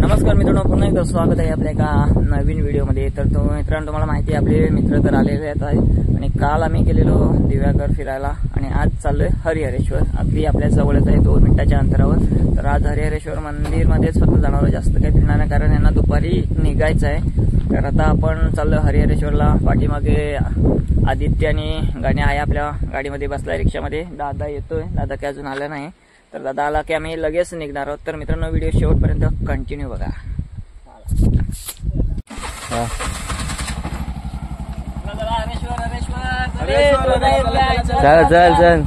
नमस्कार मित्रांनो, पुन्हा एकदा स्वागत आहे आपल्या एका नवीन व्हिडिओमध्ये। तर मित्रांनो, तुम्हाला माहिती आहे आपले मित्र तर आलेले आहेत आणि काल आम्ही गेलेलो दिव्यागर फिरायला आणि आज चाललोय हरिहरेश्वर। अगदी आपल्या जवळच आहे, 2 मिनिटाच्या अंतरावर। तर आज हरिहरेश्वर मंदिरमध्येच फक्त जाणार आहोत, जास्त काही फिरणार नाही कारण यांना दुपारी निघायचं आहे। तर आता आपण चाललोय हरिहरेश्वरला। पाठीमागे आदित्य आणि गाणी आहे, आपल्या गाडीमध्ये बसलाय, रिक्षामध्ये। दादा येतोय, दादा काय अजून आला नाही। तर दादा आला की आम्ही लगेच निघणार आहोत। तर मित्रांनो, व्हिडिओ शेवटपर्यंत कंटिन्यू बघा। चल चल चल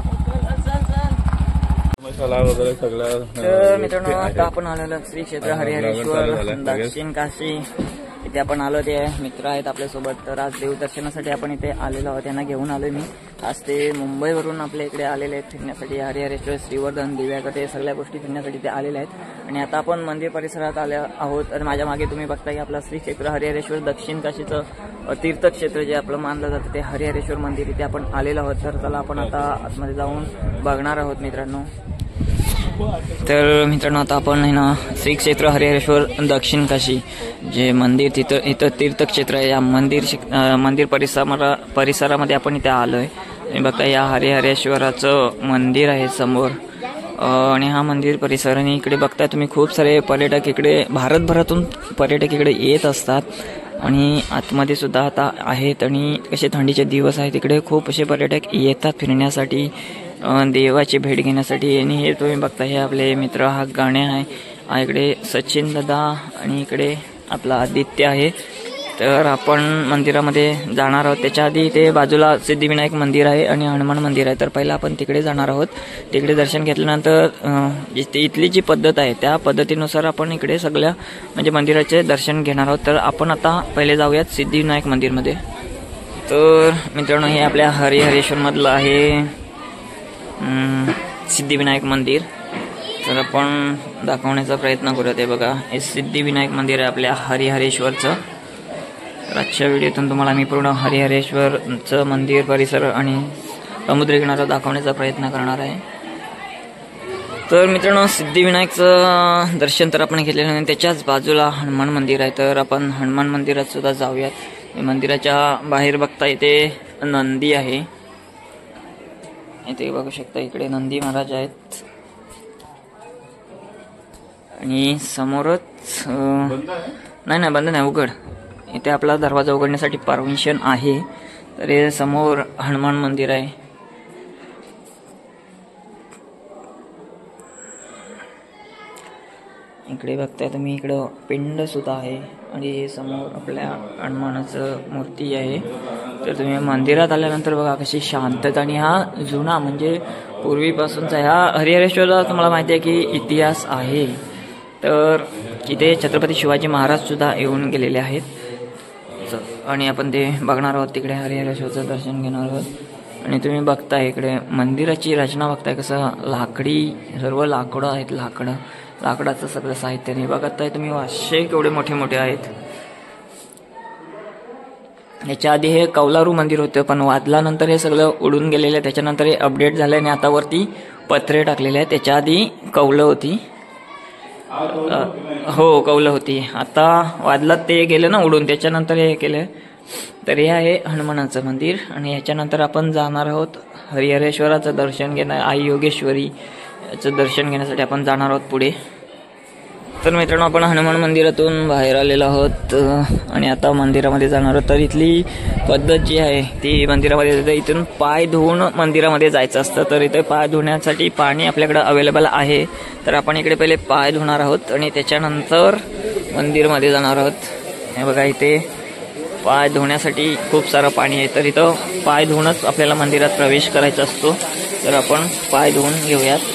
तर मित्रांनो, आता आपण आलेलो श्री क्षेत्र हरिहरेश्वर दक्षिण काशी इथे आपण आलो। ते मित्र आहेत आपल्यासोबत। तर आज देवदर्शनासाठी आपण इथे आलेलो आहोत, त्यांना घेऊन आलोय मी। आज ते मुंबईवरून आपल्या इकडे आलेले आहेत फिरण्यासाठी। हरिहरेश्वर, श्रीवर्धन, दिव्यागर हे सगळ्या गोष्टी फिरण्यासाठी ते आलेले आहेत। आणि आता आपण मंदिर परिसरात आले आहोत। आणि माझ्या मागे तुम्ही बघताय आपला श्री क्षेत्र हरिहरेश्वर दक्षिण काशीचं तीर्थक्षेत्र जे आपलं मानलं जातं ते हरिहरेश्वर मंदिर, इथे आपण आलेलो आहोत। तर चला आपण आता आतमध्ये जाऊन बघणार आहोत मित्रांनो। तर मित्रांनो, आता आपण ना श्री क्षेत्र हरिहरेश्वर दक्षिण काशी जे मंदिर इथं तीर्थक्षेत्र आहे, या मंदिर परिसरामध्ये आपण इथे आलोय। बघता या हरिहरेश्वराचं मंदिर आहे समोर। आणि हा मंदिर परिसर, आणि इकडे बघताय तुम्ही खूप सारे पर्यटक, इकडे भारतभरातून पर्यटक इकडे येत असतात। आणि आतमध्ये सुद्धा आता आहेत, आणि कसे थंडीचे दिवस आहेत, इकडे खूप असे पर्यटक येतात फिरण्यासाठी, देवाची भेट घेण्यासाठी। आणि हे तुम्ही बघता, हे आपले मित्र, हा गाणे आहे, इकडे सचिन दादा आणि इकडे आपला आदित्य आहे। तर आपण मंदिरामध्ये जाणार आहोत। त्याच्या आधी इथे बाजूला सिद्धिविनायक मंदिर आहे आणि हनुमान मंदिर आहे। तर पहिला आपण तिकडे जाणार आहोत। तिकडे दर्शन घेतल्यानंतर इथली जी पद्धत आहे त्या पद्धतीनुसार आपण इकडे सगळ्या म्हणजे मंदिराचे दर्शन घेणार आहोत। तर आपण आता पहिले जाऊयात सिद्धिविनायक मंदिरमध्ये। तर मित्रांनो, हे आपल्या हरिहरेश्वर मधलं आहे सिद्धिविनायक मंदिर। तर आपण दाखवण्याचा प्रयत्न करूया। ते बघा, हे सिद्धिविनायक मंदिर आहे आपल्या हरिहरेश्वरचं। तर आजच्या व्हिडिओतून तुम्हाला मी पूर्ण हरिहरेश्वरचं मंदिर परिसर आणि समुद्र किनारा दाखवण्याचा प्रयत्न करणार आहे। तर मित्रांनो, सिद्धिविनायकचं दर्शन तर आपण घेतलेलं नाही, त्याच्याच बाजूला हनुमान मंदिर आहे। तर आपण हनुमान मंदिरात सुद्धा जाऊयात। मंदिराच्या बाहेर बघता इथे नंदी आहे, इथे बघू शकता, इकडे नंदी महाराज आहेत। आणि समोरच नाही बंद नाही, उघड, इथे आपला दरवाजा उघडण्यासाठी परमिशन आहे। तर हे समोर हनुमान मंदिर आहे। इकडे बघताय तुम्ही, इकडं पिंड सुद्धा आहे आणि समोर आपल्या हनुमानाचं मूर्ती आहे। तर तुम्ही मंदिरात आल्यानंतर बघा कशी शांतता, आणि हा जुना म्हणजे पूर्वीपासूनचा ह्या हरिहरेश्वरला तुम्हाला माहिती आहे की इतिहास आहे। तर इथे छत्रपती शिवाजी महाराज सुद्धा येऊन गेलेले आहेत आणि आपण ते बघणार आहोत। तिकडे हरिहरेश्वरचं दर्शन घेणार आहोत। आणि तुम्ही बघताय इकडे मंदिराची रचना बघताय, कसं लाकडी, सर्व लाकडं आहेत, लाकडाचं सगळं साहित्य बघताय तुम्ही। वाशे केवढे मोठे मोठे आहेत। याच्या आधी हे कौलारू मंदिर होतं, पण वादलानंतर हे सगळं उडून गेलेलं आहे। त्याच्यानंतर हे अपडेट झालं आणि आता वरती पत्रे टाकलेले आहेत। त्याच्या आधी कौलं होती, हो कौलं होती, आता वादलात ते गेलं ना उडून, त्याच्यानंतर हे केलं। तर हे आहे हनुमानाचं मंदिर। आणि ह्याच्यानंतर आपण जाणार आहोत हरिहरेश्वराचं दर्शन घेणार, आई योगेश्वरी याचं दर्शन घेण्यासाठी आपण जाणार आहोत पुढे। तर मित्रांनो, आपण हनुमान मंदिरातून बाहेर आलेलो आहोत आणि आता मंदिरामध्ये जाणार आहोत। तर इथली पद्धत जी आहे ती मंदिरामध्ये, इथून पाय धुवून मंदिरामध्ये जायचं असतं। तर इथे पाय धुण्यासाठी पाणी आपल्याकडे अवेलेबल आहे। तर आपण इकडे पहिले पाय धुणार आहोत आणि त्याच्यानंतर मंदिरमध्ये जाणार आहोत। हे बघा, इथे पाय धुण्यासाठी खूप सारं पाणी आहे। तर इथं पाय धुवूनच आपल्याला मंदिरात प्रवेश करायचा असतो। तर आपण पाय धुवून घेऊयात।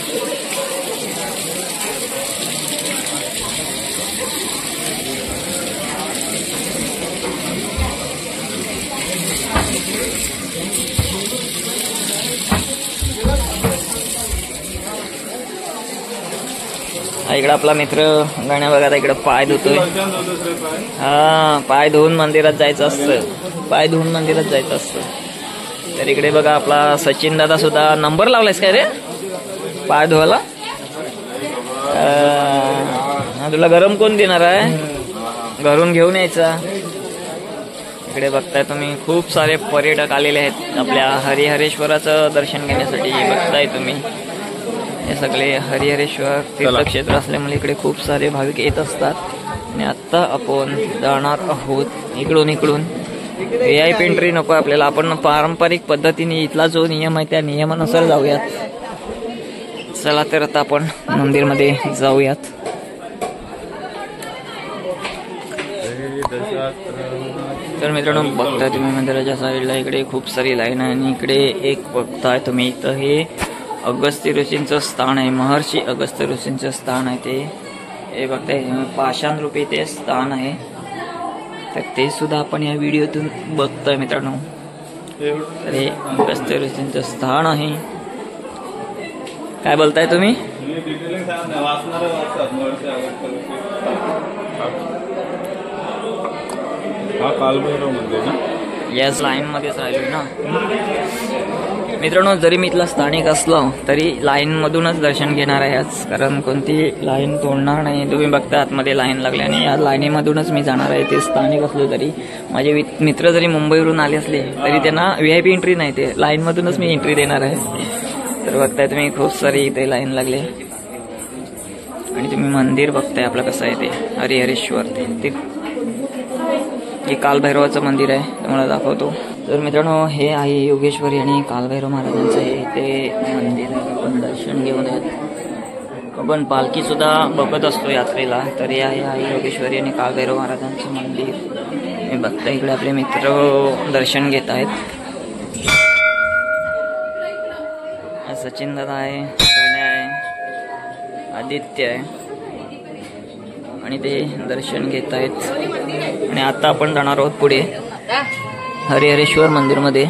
इकडे आपला मित्र गाण्या बघा, इकडे पाय धुतोय। हा, पाय धुवून मंदिरात जायचं असतं, पाय धुवून मंदिरात जायचं असतं। तर इकडे बघा, आपला सचिन दादा सुद्धा नंबर लावलायस काय रे पाय धुवायला? तुला गरम कोण देणार आहे? घरून घेऊन यायचा. इकडे बघताय तुम्ही खूप सारे पर्यटक आलेले आहेत आपल्या हरिहरेश्वराचं दर्शन घेण्यासाठी. बघताय तुम्ही हे सगळे हरिहरेश्वर तीर्थक्षेत्र असल्यामुळे इकडे खूप सारे भाविक येत असतात. आणि आता आपण जाणार आहोत इकडून VIP एंट्री नको आपल्याला. आपण पारंपरिक पद्धतीने इथला जो नियम आहे त्या नियमानुसार जाऊयात. चला तर आता आपण मंदिरमध्ये जाऊयात. तर मित्रांनो बघताय तुम्ही मंदिराच्या साईडला इकडे खूप सारी लाईन आहे. आणि इकडे एक बघताय तुम्ही इथं हे अगस्त्य ऋषींचं स्थान आहे. महर्षी अगस्त्य ऋषींचं स्थान आहे ते. हे बघताय पाषाण रूपी ते स्थान आहे. तर ते सुद्धा आपण या व्हिडिओतून बघतोय मित्रांनो. तर हे अगस्त्य ऋषींचं स्थान आहे. काय बोलताय तुम्ही? याच लाईन मध्येच राहिलो ना मित्रांनो. जरी मी इथला स्थानिक असलो तरी लाईन मधूनच दर्शन घेणार आहे आज, कारण कोणती लाईन तोडणार नाही. तुम्ही बघता आतमध्ये लाईन लागली आणि या लाईनीमधूनच मी जाणार आहे. ते स्थानिक असलो तरी माझे मित्र जरी मुंबईवरून आले असले तरी त्यांना VIP एंट्री नाही, ते लाईन मधूनच मी एंट्री देणार आहे. तर बघताय तुम्ही खूप सारी इथे लाईन लागली. आणि तुम्ही मंदिर बघताय आपलं कसं आहे ते हरिहरेश्वर. ते कालभैरवाचं मंदिर आहे, तुम्हाला दाखवतो. तर मित्रांनो हे आहे योगेश्वरी आणि कालभैरव महाराजांचं हे ते मंदिर आहे. आपण दर्शन घेऊन येत. आपण पालखी सुद्धा बघत असतो यात्रेला. तर हे आहे योगेश्वरी आणि कालभैरव महाराजांचं मंदिर. हे बघता इकडे आपले मित्र दर्शन घेत आहेत. सचिन दादा आहे, प्रणय आहे, आदित्य आहे आणि ते दर्शन घेत आहेत. आणि आता आपण जाणार आहोत पुढे हरिहरेश्वर मंदिरमध्ये.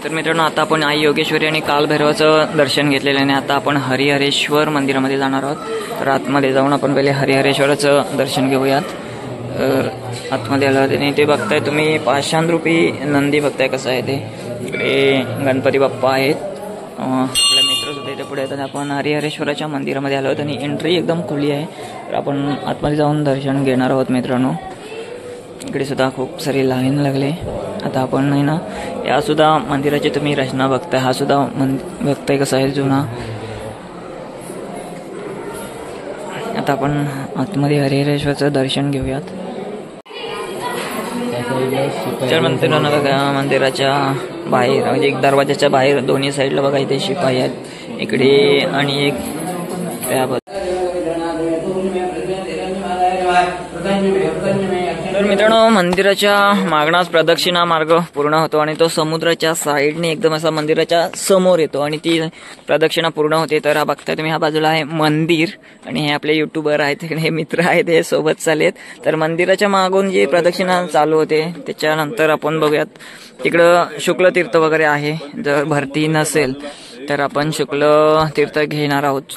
तर मित्रांनो आता आपण आई योगेश्वरी आणि कालभैरवाचं दर्शन घेतलेलं आहे आणि आता आपण हरिहरेश्वर मंदिरामध्ये जाणार आहोत. तर आतमध्ये जाऊन आपण पहिले हरिहरेश्वराचं दर्शन घेऊयात. तर आतमध्ये आलं आणि ते बघताय तुम्ही पाषाण रूपी नंदी बघताय कसं आहे ते. इकडे गणपती बाप्पा आहेत, आपले मित्र सुद्धा इथे पुढे येतात. आपण हरिहरेश्वराच्या मंदिरामध्ये आलो आहोत आणि एंट्री एकदम खुली आहे. तर आपण आतमध्ये जाऊन दर्शन घेणार आहोत मित्रांनो. इकडे सुद्धा खूप सारी लाईन लागले. आता आपण नाही ना या सुद्धा मंदिराची तुम्ही रचना बघताय. हा सुद्धा बघताय कसा आहे जुना. आता आपण आतमध्ये हरिहरेश्वराचं दर्शन घेऊयात. तर मित्रांनो बघा मंदिराच्या बाहेर म्हणजे एक दरवाजाच्या बाहेर दोन्ही साईडला बघा इथे शिपाई आहेत इकडे आणि एक त्याबद्दल. तर मित्रांनो मंदिराच्या मागणाच प्रदक्षिणा मार्ग पूर्ण होतो आणि तो समुद्राच्या साईडने एकदम असा मंदिराच्या समोर येतो आणि ती प्रदक्षिणा पूर्ण होते. तर हा बघताय तुम्ही, हा बाजूला आहे मंदिर आणि हे आपले युट्यूबर आहेत, हे मित्र आहेत, हे सोबत चालेत. तर मंदिराच्या मागून जी प्रदक्षिणा चालू होते त्याच्यानंतर आपण बघूयात तिकडं शुक्ल तीर्थ वगैरे आहे. जर भरती नसेल तर आपण शुक्ल तीर्थ घेणार आहोत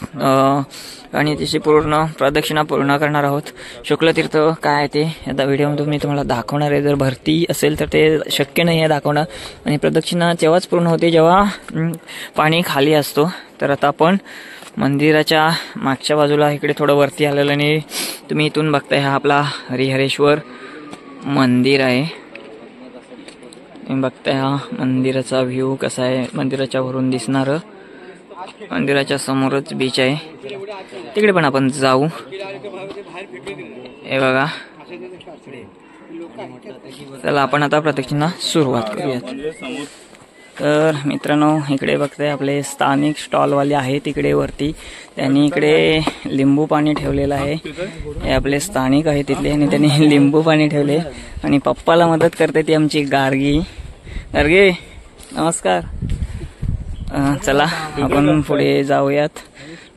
आणि त्याची पूर्ण प्रदक्षिणा पूर्ण करणार आहोत. शुक्ल तीर्थ काय आहे ते आता व्हिडिओमधून मी तुम्हाला दाखवणार आहे. जर भरती असेल तर ते शक्य नाही आहे दाखवणं. आणि प्रदक्षिणा तेव्हाच पूर्ण होते जेव्हा पाणी खाली असतो. तर आता आपण मंदिराच्या मागच्या बाजूला इकडे थोडं वरती आलेलं आणि तुम्ही इथून बघताय हा आपला हरिहरेश्वर मंदिर आहे. तुम्ही बघताय हा मंदिराचा व्ह्यू कसा आहे, मंदिराच्या वरून दिसणार. मंदिराच्या समोरच बीच आहे, तिकडे पण आपण जाऊ. हे बघा, चला आपण आता प्रदक्षिणा सुरुवात करूयात. तर मित्रांनो इकडे बघताय आपले स्थानिक स्टॉलवाले आहेत इकडे वरती. त्यांनी इकडे लिंबू पाणी ठेवलेलं आहे. हे आपले स्थानिक आहेत तिथले आणि त्यांनी लिंबू पाणी ठेवले. आणि पप्पाला मदत करते ती आमची गार्गी. गार्गी नमस्कार. चला आपण पुढे जाऊयात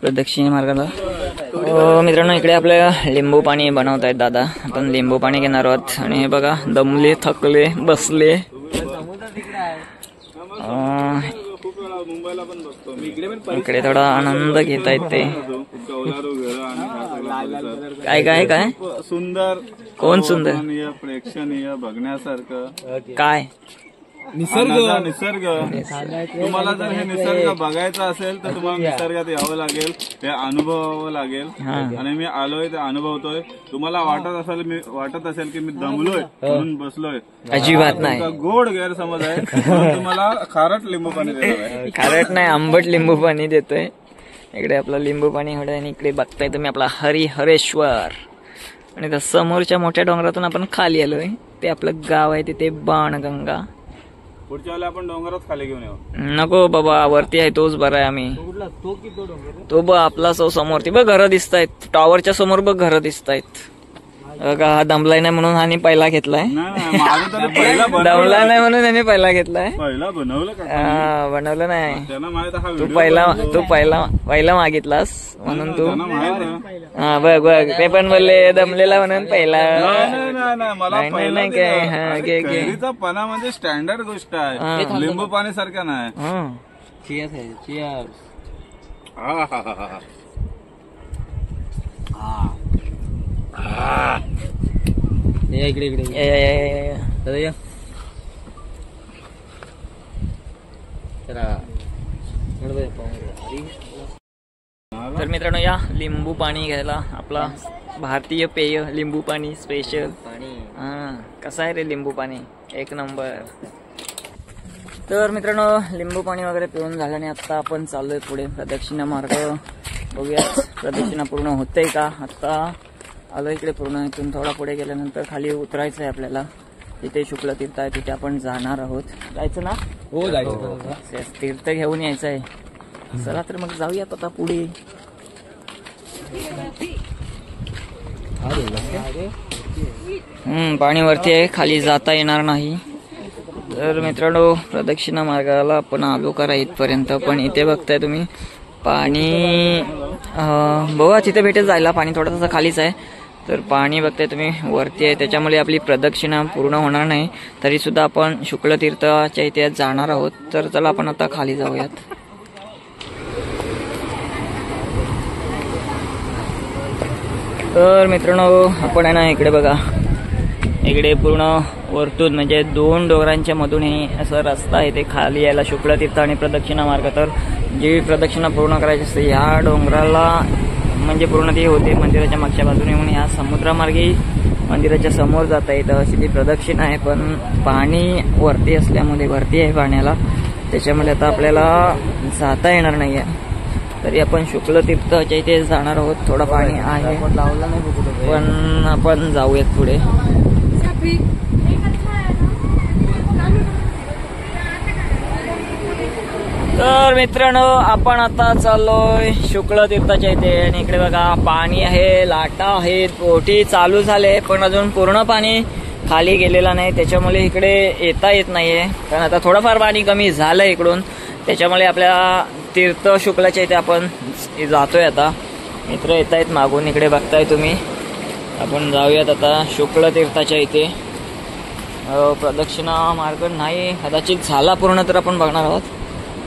प्रदक्षिणा मार्गाला. मित्रांनो इकडे आपल्या लिंबू पाणी बनवत आहेत दादा. आपण लिंबू पाणी घेणार आहोत. आणि हे बघा दमले थकले बसले. इकडे थोडा आनंद घेत आहेत ते. काय काय काय सुंदर, कोण सुंदर प्रेक्षणीय बघण्यासारखं काय निसर्ग तुम्हाला जर हे निसर्ग बघायचा असेल तर तुम्हाला निसर्गात यावं लागेल, ते अनुभवावं लागेल. आणि मी आलोय ते अनुभवतोय. तुम्हाला वाटत असेल की मी दमलोय म्हणून बसलोय, अजिबात नाही. गोड गैरसमज आहे. तुम्हाला खारट लिंबू पाणी देणार आहे. खारट नाही, आंबट लिंबू पाणी देतोय. इकडे आपलं लिंबू पाणी होतं आणि इकडे बघताय तुम्ही आपला हरिहरेश्वर. आणि त्या समोरच्या मोठ्या डोंगरातून आपण खाली आलोय. ते आपलं गाव आहे, तिथे बाणगंगा. पुढच्या वेळेला आपण डोंगरच खाली घेऊन येऊ. नको बाबा, वरती आहे तोच बरा आहे. आम्ही तो बघ आपला समोर ती बघ घरं दिसत आहेत. टॉवरच्या समोर बघ घरं दिसत आहेत. हा दमलाय नाही म्हणून ह्याने पहिला घेतलाय. दमला नाही म्हणून ह्याने पहिला घेतलाय. पहिला बनवलं का? बनवलं नाही. त्यांना माहित हा तू पहिला मागितलास म्हणून तू. हा बघ ते पण बोलले दमलेला म्हणून पहिला. नाही काय कैरीचा पाना म्हणजे स्टँडर्ड गोष्ट आहे, लिंबू पाणी सारखं नाही. इकडे तर मित्रांनो, या लिंबू पाणी घ्यायला. आपला भारतीय पेय लिंबू पाणी स्पेशल पाणी. कसं आहे रे लिंबू पाणी, एक नंबर. तर मित्रांनो, लिंबू पाणी वगैरे पिऊन झाल्याने आता आपण चाललोय पुढे प्रदक्षिणा मार्ग. बघूया प्रदक्षिणा पूर्ण होते का. आता आलो इकडे पूर्ण. इथून थोडा पुढे गेल्यानंतर खाली उतरायचं आहे आपल्याला. तिथे शुक्ल तीर्थ आहे, तिथे आपण जाणार आहोत. जायचं ना? हो जायचं. तीर्थ घेऊन यायचं आहे. चला तर मग जाऊयात आता पुढे. पाणी वरती आहे, खाली जाता येणार नाही. तर मित्रांनो, प्रदक्षिणा मार्गाला आपण आलो करा इथपर्यंत. पण इथे बघताय तुम्ही पाणी बघा तिथे भेटेल जायला. पाणी थोडंसं खालीच आहे. तर पाणी बघताय तुम्ही वरती आहे, त्याच्यामुळे आपली प्रदक्षिणा पूर्ण होणार नाही. तरी सुद्धा आपण शुक्ल तीर्थाच्या इथे जाणार आहोत. तर चला आपण आता खाली जाऊयात. तर मित्रांनो, आपण आहे ना इकडे बघा, इकडे पूर्ण वरतून म्हणजे 2 डोंगरांच्या मधून हे असं रस्ता आहे ते खाली यायला शुक्ल तीर्थ आणि प्रदक्षिणा मार्ग. तर जी प्रदक्षिणा पूर्ण करायची असते ह्या डोंगराला म्हणजे पूर्ण ती होते मंदिराच्या मागच्या बाजूने. म्हणून ह्या समुद्रामार्गे मंदिराच्या समोर जाता येतं अशी ती प्रदक्षिणा आहे. पण पाणी वरती असल्यामुळे, वरती आहे पाण्याला, त्याच्यामुळे आता आपल्याला जाता येणार नाही आहे. तरी आपण शुक्ल तीर्थाच्या इथे जाणार आहोत. थोडं पाणी आहे पण आपण जाऊयात पुढे. तर मित्रांनो, आपण आता चाललोय शुक्ल तीर्थाच्या इथे. आणि इकडे बघा पाणी आहे, लाटा आहेत, बोटी चालू झाले पण अजून पूर्ण पाणी खाली गेलेला नाही. त्याच्यामुळे इकडे येता येत नाहीये. कारण आता थोडंफार पाणी कमी झालंय इकडून. त्याच्यामुळे आपल्या तीर्थ शुक्लाच्या इथे आपण जातोय. आता मित्र येत आहेत मागून, इकडे बघताय तुम्ही. आपण जाऊयात आता शुक्ल तीर्थाच्या इथे. प्रदक्षिणा मार्ग नाही कदाचित झाला पूर्ण तर आपण बघणार आहोत.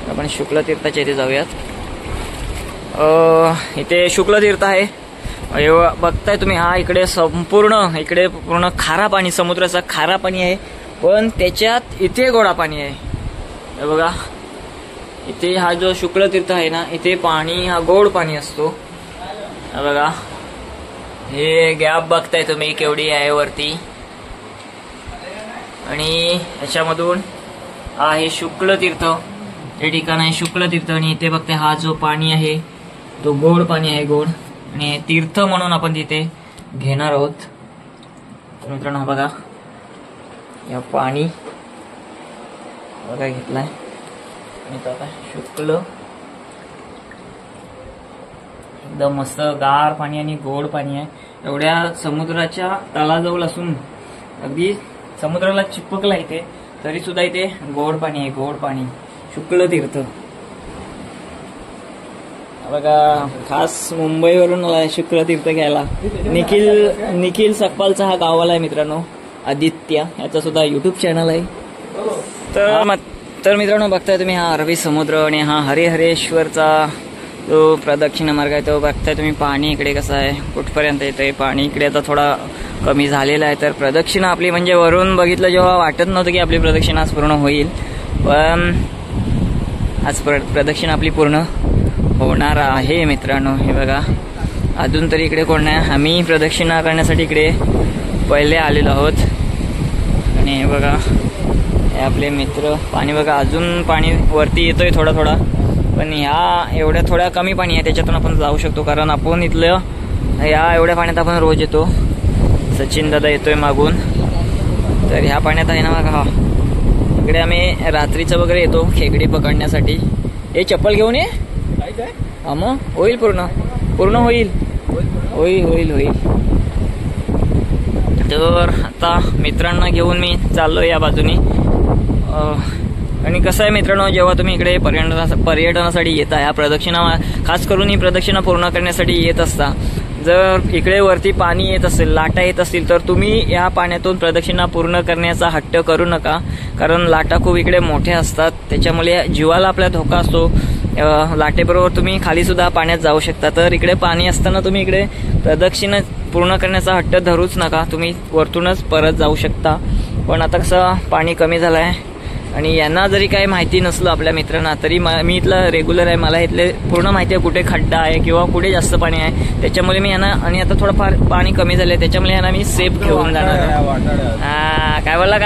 आपण शुक्ल तीर्थाच्या इथे जाऊयात. इथे शुक्ल तीर्थ आहे बघताय तुम्ही. हा इकडे संपूर्ण इकडे पूर्ण खारा पाणी, समुद्राचा खारा पाणी आहे. पण त्याच्यात इथे गोडा पाणी आहे. हे बघा, इथे हा जो शुक्ल तीर्थ आहे ना, इथे पाणी हा गोड पाणी असतो. हे बघा, हे गॅप बघताय तुम्ही केवढी आहे वरती. आणि याच्यामधून आहे शुक्ल तीर्थ, हे ठिकाण आहे शुक्ल तीर्थ. आणि इथे बघताय हा जो पाणी आहे तो गोड पाणी आहे, गोड. आणि तीर्थ म्हणून आपण तिथे घेणार आहोत. मित्रांनो बघा, या पाणी बघा घेतलाय. आता शुक्ल एकदम मस्त गार पाणी आणि गोड पाणी आहे. एवढ्या समुद्राच्या तळाजवळ असून अगदी समुद्राला चिपकला इथे, तरी सुद्धा इथे गोड पाणी आहे, गोड पाणी. शुक्ल तीर्थ बघा, खास मुंबईवरून आलाय शुक्ल तीर्थ घ्यायला. निखिल सकपालचा हा गावाला आहे मित्रांनो, आदित्य, याचा सुद्धा युट्यूब चॅनल आहे. तर मित्रांनो बघताय तुम्ही हा अरबी समुद्र आणि हा हरिहरेश्वरचा जो प्रदक्षिणा मार्ग आहे तो बघताय तुम्ही. पाणी इकडे कसं आहे, कुठपर्यंत येतंय पाणी. इकडे आता थोडा कमी झालेला आहे. तर प्रदक्षिणा आपली म्हणजे वरून बघितलं जेव्हा वाटत नव्हतं की आपली प्रदक्षिणा आज पूर्ण होईल, पण आज प्रदक्षिणा आपली पूर्ण होणार आहे मित्रांनो. हे बघा अजून तरी इकडे कोण नाही, आम्ही प्रदक्षिणा करण्यासाठी इकडे पहिले आलेलो आहोत. आणि हे बघा हे आपले मित्र. पाणी बघा अजून पाणी वरती येतोय थोडा थोडा, पण ह्या एवढ्या थोड्या कमी पाणी आहे त्याच्यातून आपण जाऊ शकतो, कारण आपण इथलं ह्या एवढ्या पाण्यात आपण रोज येतो. सचिन दादा येतोय मागून. तर ह्या पाण्यात आहे ना बघा, इकडे आम्ही रात्रीचं वगैरे येतो खेकडी पकडण्यासाठी. हे चप्पल घेऊन ये. हा मग होईल पूर्ण होईल. तर आता मित्रांना घेऊन मी चाललो या बाजूनी. आणि कसं आहे मित्रांनो, जेव्हा तुम्ही इकडे पर्यटनासाठी येता, ह्या प्रदक्षिणा खास करून ही प्रदक्षिणा पूर्ण करण्यासाठी येत असता, जर इकडे वरती पाणी येत असेल, लाटा येत असतील, तर तुम्ही या पाण्यातून प्रदक्षिणा पूर्ण करण्याचा हट्ट करू नका, कारण लाटा खूप इकडे मोठ्या असतात. त्याच्यामुळे जीवाला आपला धोका असतो. लाटेबरोबर तुम्ही खाली सुद्धा पाण्यात जाऊ शकता. तर इकडे पाणी असताना तुम्ही इकडे प्रदक्षिणा पूर्ण करण्याचा हट्ट धरूच नका, तुम्ही वरतूनच परत जाऊ शकता. पण आता कसं पाणी कमी झालं आहे आणि यांना जरी काही माहिती नसलं आपल्या मित्रांना, तरी मी इथलं रेग्युलर आहे, मला इथले पूर्ण माहिती आहे कुठे खड्डा आहे किंवा कुठे जास्त पाणी आहे. त्याच्यामुळे मी यांना, आणि आता थोडंफार पाणी कमी झालंय त्याच्यामुळे यांना मी सेफ घेऊन जाणार. काय बोलला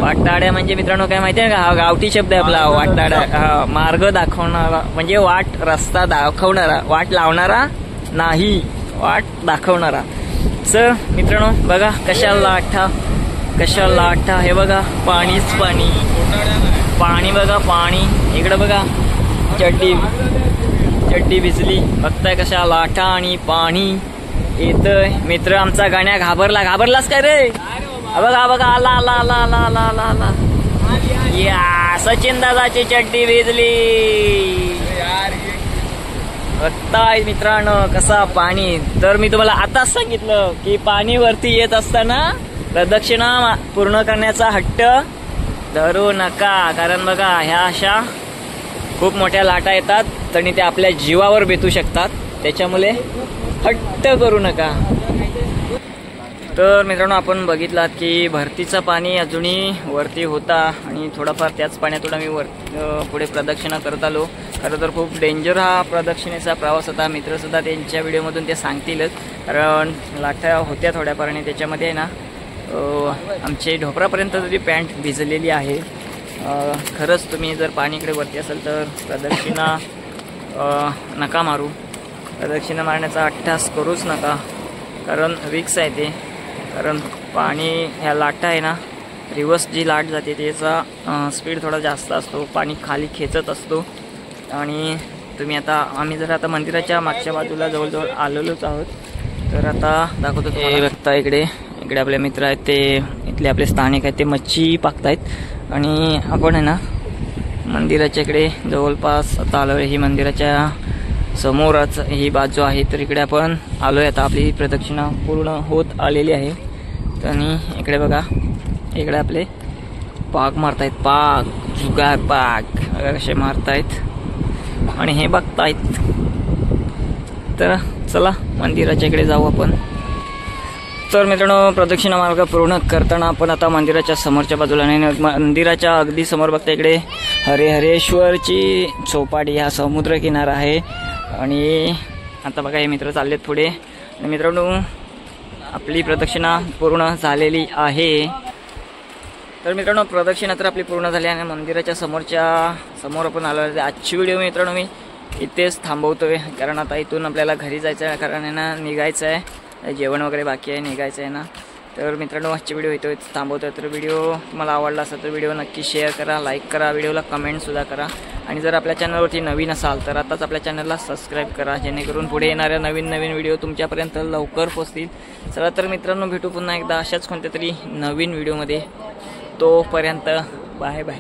वाटाड्या म्हणजे मित्रांनो काय माहिती आहे का, हा गावठी शब्द आहे आपला वाटाड्या. मार्ग दाखवणारा म्हणजे रस्ता दाखवणारा, वाट लावणारा नाही, वाट दाखवणारा. सर मित्रांनो बघा कशाला लाटा, हे बघा पाणीच पाणी बघा पाणी. इकडे बघा चड्डी भिजली, बघताय कशा लाटा आणि पाणी येतंय. मित्र आमचा गाण्या घाबरलास काय रे? बघा आला या सचिन दादाची चड्डी भिजली. बघताय मित्रांनो कसा पाणी. तर मी तुम्हाला आताच सांगितलं की पाणी वरती येत असताना प्रदक्षिणा पूर्ण करण्याचा हट्ट धरू नका, कारण बघा ह्या अशा खूप मोठ्या लाटा येतात आणि ते आपल्या जीवावर बेतू शकतात. त्याच्यामुळे हट्ट करू नका. तर मित्रांनो आपण बघितलात की भरतीचं पाणी अजूनही वरती होता आणि थोडाफार त्याच पाण्यातून आम्ही पुढे प्रदक्षिणा करत आलो. खरं तर खूप डेंजर हा प्रदक्षिणेचा प्रवास होता. मित्रसुद्धा त्यांच्या व्हिडिओमधून ते सांगतीलच, कारण लाटा होत्या थोड्याफार आणि त्याच्यामध्ये ना आमचे ढोपरापर्यंत तरी पॅन्ट भिजलेली आहे. खरंच तुम्ही जर पाणीकडे वरती असेल तर प्रदक्षिणा नका मारू, प्रदक्षिणा मारण्याचा अट्टास करूच नका, कारण रिक्स आहे ते. कारण पाणी ह्या लाटा आहे ना, रिवर्स जी लाट जाते त्याचा स्पीड थोडा जास्त असतो, पाणी खाली खेचत असतो. आणि तुम्ही आम्ही जर आता मंदिराच्या मागच्या बाजूला जवळजवळ आलेलोच आहोत. तर आता दाखवतो हे बघता, इकडे आपले मित्र आहेत, ते इथले आपले स्थानिक आहेत, ते मच्छी पाकतायत. आणि आपण आहे ना मंदिराच्या इकडे जवळपास आता आलो. ही मंदिराच्या समोरच ही बाजू आहे, तर इकडे आपण आलोय. आता आपली प्रदक्षिणा पूर्ण होत आलेली आहे. आणि इकडे बघा, इकडे आपले पाक मारतायत, जुगार पाक कसे मारतायत आणि हे बघतायत. तर चला मंदिराच्या इकडे जाऊ आपण. तर मित्रांनो प्रदक्षिणा मार्ग पूर्ण करताना आपण आता मंदिराच्या समोरच्या बाजूला नाही, मंदिराच्या अगदी समोर बघता इकडे हरिहरेश्वरची चौपाटी, हा समुद्र किनारा आहे. आणि आता बघा हे मित्र चाललेत पुढे. आणि मित्रांनो आपली प्रदक्षिणा पूर्ण झालेली आहे. तर मित्रांनो प्रदक्षिणा तर आपली पूर्ण झाली आणि मंदिराच्या समोर आपण आलो. आजची व्हिडिओ मित्रांनो मी इथेच थांबवतोय, कारण आता इथून आपल्याला घरी जायचं आहे, कारण आहे ना निघायचं आहे, जेवण वगैरे बाकी आहे, निघायचं आहे ना. तर मित्रांनो आजची व्हिडिओ इथं थांबवतोय. तर व्हिडिओ तुम्हाला आवडला असेल तर व्हिडिओ नक्की शेअर करा, लाईक करा, व्हिडिओला कमेंटसुद्धा करा. आणि जर आपल्या चॅनलवरती नवीन असाल तर आताच आपल्या चॅनलला सबस्क्राईब करा, जेणेकरून पुढे येणाऱ्या नवीन व्हिडिओ तुमच्यापर्यंत लवकर पोहोचतील. चला तर मित्रांनो भेटू पुन्हा एकदा अशाच कोणत्या तरी नवीन व्हिडिओमध्ये. तोपर्यंत बाय बाय.